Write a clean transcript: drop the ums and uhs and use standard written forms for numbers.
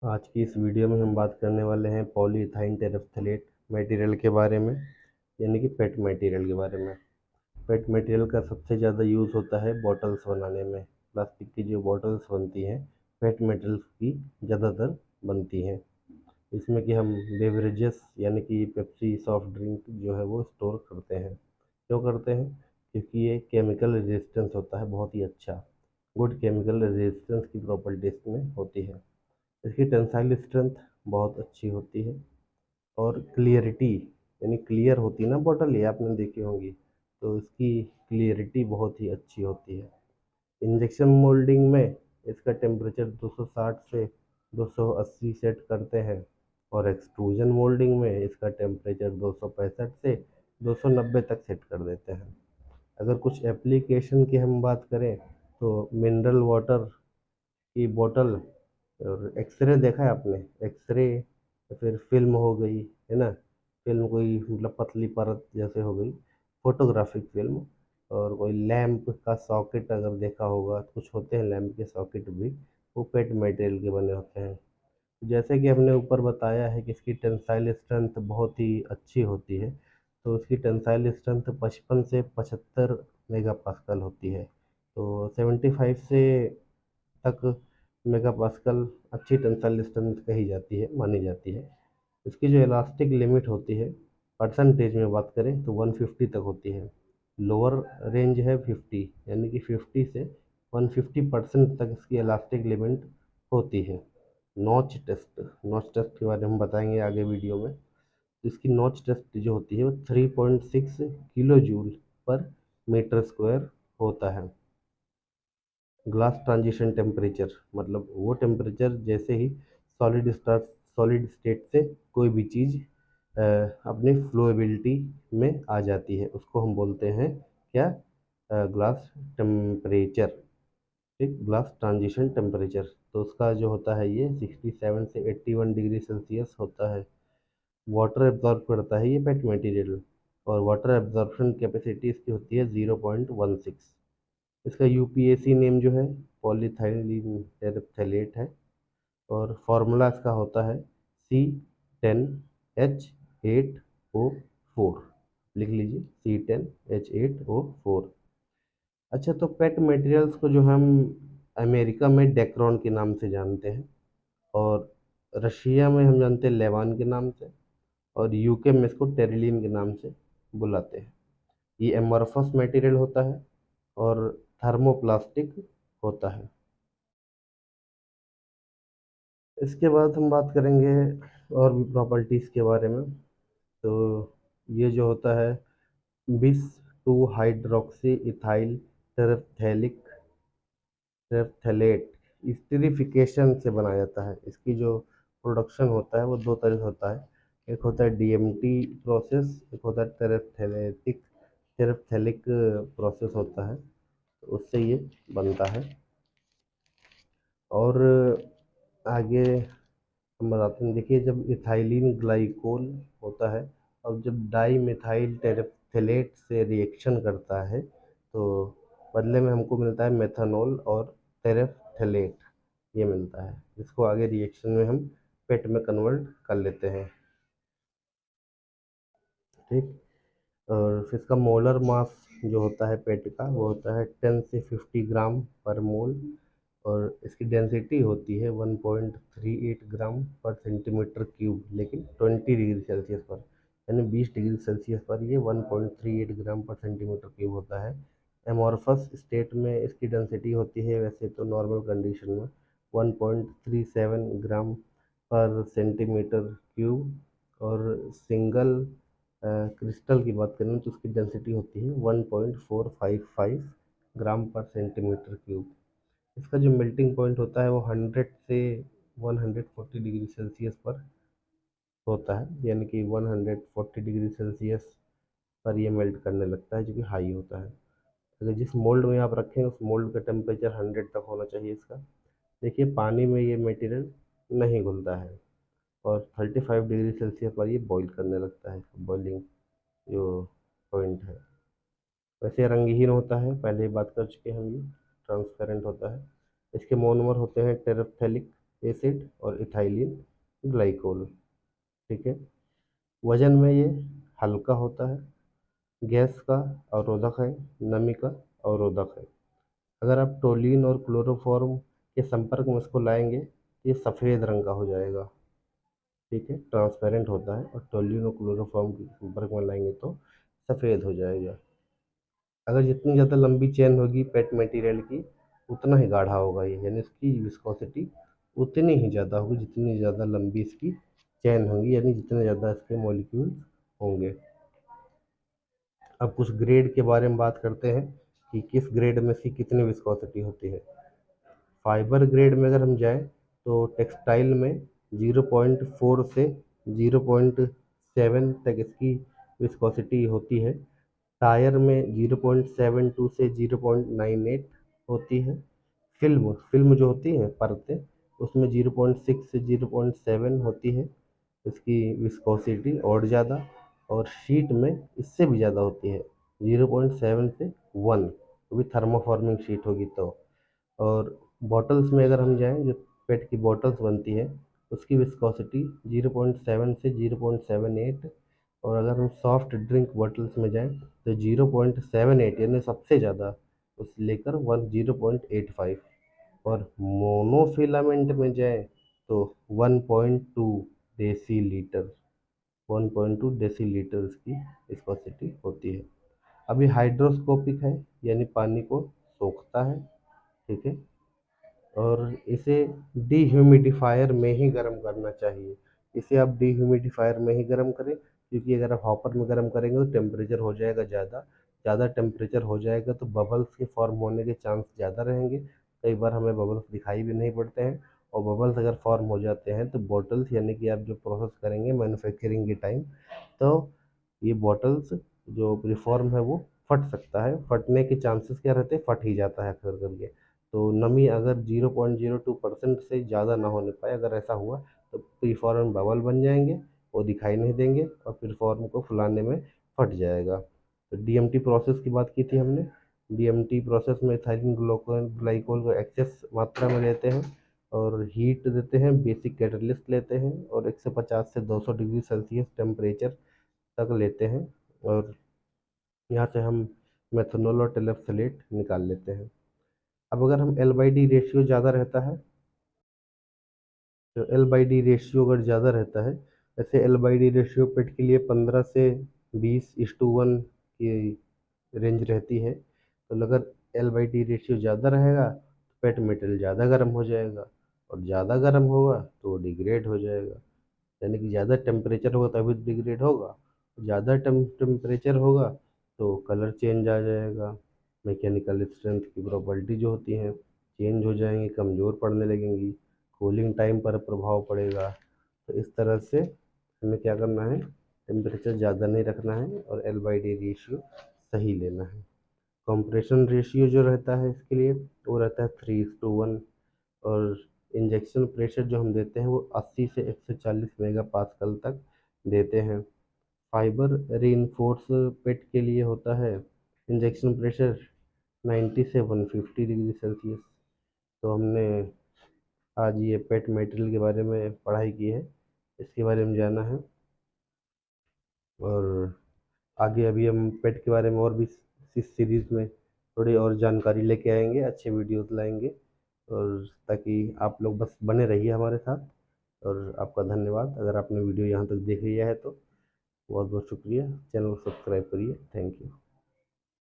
आज की इस वीडियो में हम बात करने वाले हैं पॉलीइथाइन टेरेफ्थलेट मटेरियल के बारे में, यानी कि पेट मटेरियल के बारे में। पेट मटेरियल का सबसे ज़्यादा यूज़ होता है बॉटल्स बनाने में। प्लास्टिक की जो बॉटल्स बनती हैं पेट मटेरियल की ज़्यादातर बनती हैं। इसमें कि हम बेवरेजेस यानी कि पेप्सी सॉफ्ट ड्रिंक जो है वो स्टोर करते हैं। क्यों करते हैं? क्योंकि ये केमिकल रेजिस्टेंस होता है बहुत ही अच्छा, गुड केमिकल रेजिस्टेंस की प्रॉपर्टी इसमें होती है। इसकी टेंसाइल स्ट्रेंथ बहुत अच्छी होती है और क्लियरिटी यानी क्लियर होती है ना बॉटल, ये आपने देखी होंगी, तो इसकी क्लियरिटी बहुत ही अच्छी होती है। इंजेक्शन मोल्डिंग में इसका टेम्परेचर 260 से 280 सेट करते हैं और एक्सट्रूजन मोल्डिंग में इसका टेम्परेचर 265 से 290 तक सेट कर देते हैं। अगर कुछ एप्लीकेशन की हम बात करें तो मिनरल वाटर की बोतल और एक्सरे देखा है आपने? एक्सरे या फिर फिल्म हो गई, है ना, फिल्म कोई मतलब पतली परत जैसे हो गई, फोटोग्राफिक फिल्म, और कोई लैंप का सॉकेट अगर देखा होगा, कुछ होते हैं लैंप के सॉकेट भी, वो पेट मटेरियल के बने होते हैं। जैसे कि हमने ऊपर बताया है कि इसकी टेंसाइल स्ट्रेंथ बहुत ही अच्छी होती है, तो इसकी टेंसाइल स्ट्रेंथ 55 से 75 मेगा पास्कल होती है। तो 75 से तक मेगा पास्कल अच्छी टेंसाइल स्ट्रेंथ कही जाती है, मानी जाती है। इसकी जो इलास्टिक लिमिट होती है परसेंटेज में बात करें तो 150 तक होती है। लोअर रेंज है 50, यानी कि 50 से 150% तक इसकी इलास्टिक लिमिट होती है। नॉच टेस्ट के बारे में बताएंगे आगे वीडियो में। इसकी नॉच टेस्ट जो होती है वो 3.6 किलो जूल पर मीटर स्क्वायर होता है। ग्लास ट्रांजिशन टेम्परेचर मतलब वो टेम्परेचर जैसे ही सॉलिड स्टेट से कोई भी चीज़ अपनी फ्लोएबिलिटी में आ जाती है, उसको हम बोलते हैं क्या? Glass temperature. ठीक, ग्लास ट्रांजिशन टेम्परेचर। तो उसका जो होता है ये 67 से 81 डिग्री सेल्सियस होता है। वाटर एब्जॉर्ब करता है ये पेट मटेरियल, और वाटर एब्जॉर्प्शन कैपेसिटी इसकी होती है 0.16। इसका यूपीएसी नेम जो है पॉलीथाइलिन टेरेप्थेलेट है, और फार्मूला इसका होता है C10H8O4। लिख लीजिए C10H8O4। अच्छा, तो पेट मटेरियल्स को जो हम अमेरिका में डेक्रोन के नाम से जानते हैं, और रशिया में हम जानते हैं लेवान के नाम से, और यूके में इसको टेरिलीन के नाम से बुलाते हैं। ये एमॉर्फस मटेरियल होता है और थर्मोप्लास्टिक होता है। इसके बाद हम बात करेंगे और भी प्रॉपर्टीज़ के बारे में। तो ये जो होता है बिस 2 हाइड्रोक्सी इथाइल टेरेफ्थैलिक टेरेफ्थैलेट स्टीरिफिकेशन से बनाया जाता है। इसकी जो प्रोडक्शन होता है वो दो तरह से होता है। एक होता है डीएमटी प्रोसेस, एक होता है टेरेफ्थैलिक प्रोसेस होता है, तो उससे ये बनता है। और आगे हम बताते हैं, देखिए जब इथाइलिन ग्लाइकोल होता है और जब डाई मिथाइल टेरेफ्थलेट से रिएक्शन करता है तो बदले में हमको मिलता है मेथनॉल और टेरेफ्थलेट, ये मिलता है, जिसको आगे रिएक्शन में हम पेट में कन्वर्ट कर लेते हैं। ठीक, और फिर इसका मोलर मास जो होता है पेट का वो होता है 10 से 50 ग्राम पर मोल, और इसकी डेंसिटी होती है 1.38 ग्राम पर सेंटीमीटर क्यूब, लेकिन 20 डिग्री सेल्सियस पर, यानी 20 डिग्री सेल्सियस पर ये 1.38 ग्राम पर सेंटीमीटर क्यूब होता है। एमॉर्फस स्टेट में इसकी डेंसिटी होती है वैसे तो नॉर्मल कंडीशन में 1.37 ग्राम पर सेंटीमीटर क्यूब, और सिंगल क्रिस्टल की बात करें तो उसकी डेंसिटी होती है 1.455 ग्राम पर सेंटीमीटर क्यूब। इसका जो मेल्टिंग पॉइंट होता है वो 100 से 140 डिग्री सेल्सियस पर होता है, यानी कि 140 डिग्री सेल्सियस पर ये मेल्ट करने लगता है, जो कि हाई होता है। अगर जिस मोल्ड में आप रखें उस मोल्ड का टेम्परेचर 100 तक होना चाहिए इसका। देखिए पानी में ये मटेरियल नहीं घुलता है, और 35 डिग्री सेल्सियस पर ये बॉईल करने लगता है, बॉइलिंग जो पॉइंट है। वैसे रंगहीन होता है, पहले ही बात कर चुके हैं हम, ये ट्रांसपेरेंट होता है। इसके मोनोमर होते हैं टेरेफ्थेलिक एसिड और इथाइलिन ग्लाइकोल। ठीक है। वजन में ये हल्का होता है, गैस का अवरोधक है, नमी का अवरोधक है। अगर आप टोल्यूइन और क्लोरोफॉर्म के संपर्क में इसको लाएंगे तो ये सफ़ेद रंग का हो जाएगा। ठीक है, ट्रांसपेरेंट होता है, और टोल्यूइन और क्लोरोफॉर्म के संपर्क में लाएंगे तो सफ़ेद हो जाएगा। अगर जितनी ज़्यादा लंबी चेन होगी पेट मटेरियल की, उतना ही गाढ़ा होगा ये, यानी इसकी विस्कोसिटी उतनी ही ज़्यादा होगी जितनी ज़्यादा लंबी इसकी चेन होगी, यानी जितने ज़्यादा इसके मॉलिक्यूल होंगे। अब कुछ ग्रेड के बारे में बात करते हैं कि किस ग्रेड में इसकी कितनी विस्कोसिटी होती है। फाइबर ग्रेड में अगर हम जाएँ तो टेक्सटाइल में 0.4 से 0.7 तक इसकी विस्कोसिटी होती है। टायर में 0.72 से 0.98 होती है। फिल्म फिल्म जो होती है परतें, उसमें 0.6 से 0.7 होती है इसकी विस्कोसिटी और ज़्यादा। और शीट में इससे भी ज़्यादा होती है, 0.7 से 1, वो भी थर्मोफॉर्मिंग शीट होगी तो। और बॉटल्स में अगर हम जाएँ, जो पेट की बॉटल्स बनती है, उसकी विस्कोसिटी 0.7 से 0.78। और अगर हम सॉफ्ट ड्रिंक बॉटल्स में जाएँ तो 0.78, यानी सबसे ज़्यादा, उस लेकर 0.85। और मोनोफिलामेंट में जाएँ तो 1.2 डेसीलीटर 1.2 डेसीलीटर इसकी विस्कोसिटी होती है। अब ये हाइड्रोस्कोपिक है, यानी पानी को सोखता है। ठीक है। और इसे डीह्यूमिडिफायर में ही गर्म करना चाहिए। इसे आप डीह्यूमिडिफायर में ही गर्म करें, क्योंकि अगर आप हॉपर में गर्म करेंगे तो टेम्परेचर हो जाएगा ज़्यादा। ज़्यादा टेम्परेचर हो जाएगा तो बबल्स के फॉर्म होने के चांस ज़्यादा रहेंगे। कई बार हमें बबल्स दिखाई भी नहीं पड़ते हैं, और बबल्स अगर फॉर्म हो जाते हैं तो बॉटल्स, यानी कि आप जो प्रोसेस करेंगे मैन्युफैक्चरिंग के टाइम, तो ये बॉटल्स जो रिफॉर्म है वो फट सकता है। फटने के चांसेस क्या रहते हैं, फट ही जाता है अक्सर करके। तो नमी अगर 0.02% से ज़्यादा ना होने पाए, अगर ऐसा हुआ तो प्रीफॉर्म बबल बन जाएंगे, वो दिखाई नहीं देंगे, और प्रीफॉर्म को फुलाने में फट जाएगा। तो डीएमटी प्रोसेस की बात की थी हमने। डीएमटी प्रोसेस में इथाइलिन ग्लाइकोल को एक्सेस मात्रा में लेते हैं, और हीट देते हैं, बेसिक कैटलिस्ट लेते हैं, और 150 से 200 डिग्री सेल्सियस टेम्परेचर तक लेते हैं। और यहाँ से हम मेथनॉल और टेरेफ्थलेट निकाल लेते हैं। अब अगर हम L/D रेशियो ज़्यादा रहता है, तो L/D रेशियो अगर ज़्यादा रहता है, जैसे L/D रेशियो पेट के लिए 15 से 20:1 की रेंज रहती है। तो अगर L/D रेशियो ज़्यादा रहेगा तो पेट मेटेरियल ज़्यादा गर्म हो जाएगा, और ज़्यादा गर्म होगा तो वो डिग्रेड हो जाएगा। यानी कि ज़्यादा टेम्परेचर होगा तभी डिग्रेड होगा, ज़्यादा टेम्परेचर होगा तो कलर चेंज आ जाएगा, मैकेनिकल स्ट्रेंथ की प्रॉपर्टी जो होती हैं चेंज हो जाएंगी, कमज़ोर पड़ने लगेंगी, कूलिंग टाइम पर प्रभाव पड़ेगा। तो इस तरह से हमें क्या करना है, टेम्परेचर ज़्यादा नहीं रखना है, और L/D रेशियो सही लेना है। कंप्रेशन रेशियो जो रहता है इसके लिए, वो रहता है 3:1। और इंजेक्शन प्रेशर जो हम देते हैं वो 80 से 140 मेगापास्कल तक देते हैं। फाइबर रीइंफोर्स पेट के लिए होता है इंजेक्शन प्रेशर 90 से 150 डिग्री सेल्सियस। तो हमने आज ये पेट मटेरियल के बारे में पढ़ाई की है, इसके बारे में जाना है। और आगे अभी हम पेट के बारे में और भी इस सीरीज़ में थोड़ी और जानकारी लेके आएंगे, अच्छे वीडियोस लाएंगे, और ताकि आप लोग बस बने रहिए हमारे साथ। और आपका धन्यवाद, अगर आपने वीडियो यहाँ तक देख लिया है तो बहुत बहुत शुक्रिया। चैनल को सब्सक्राइब करिए। Thank you.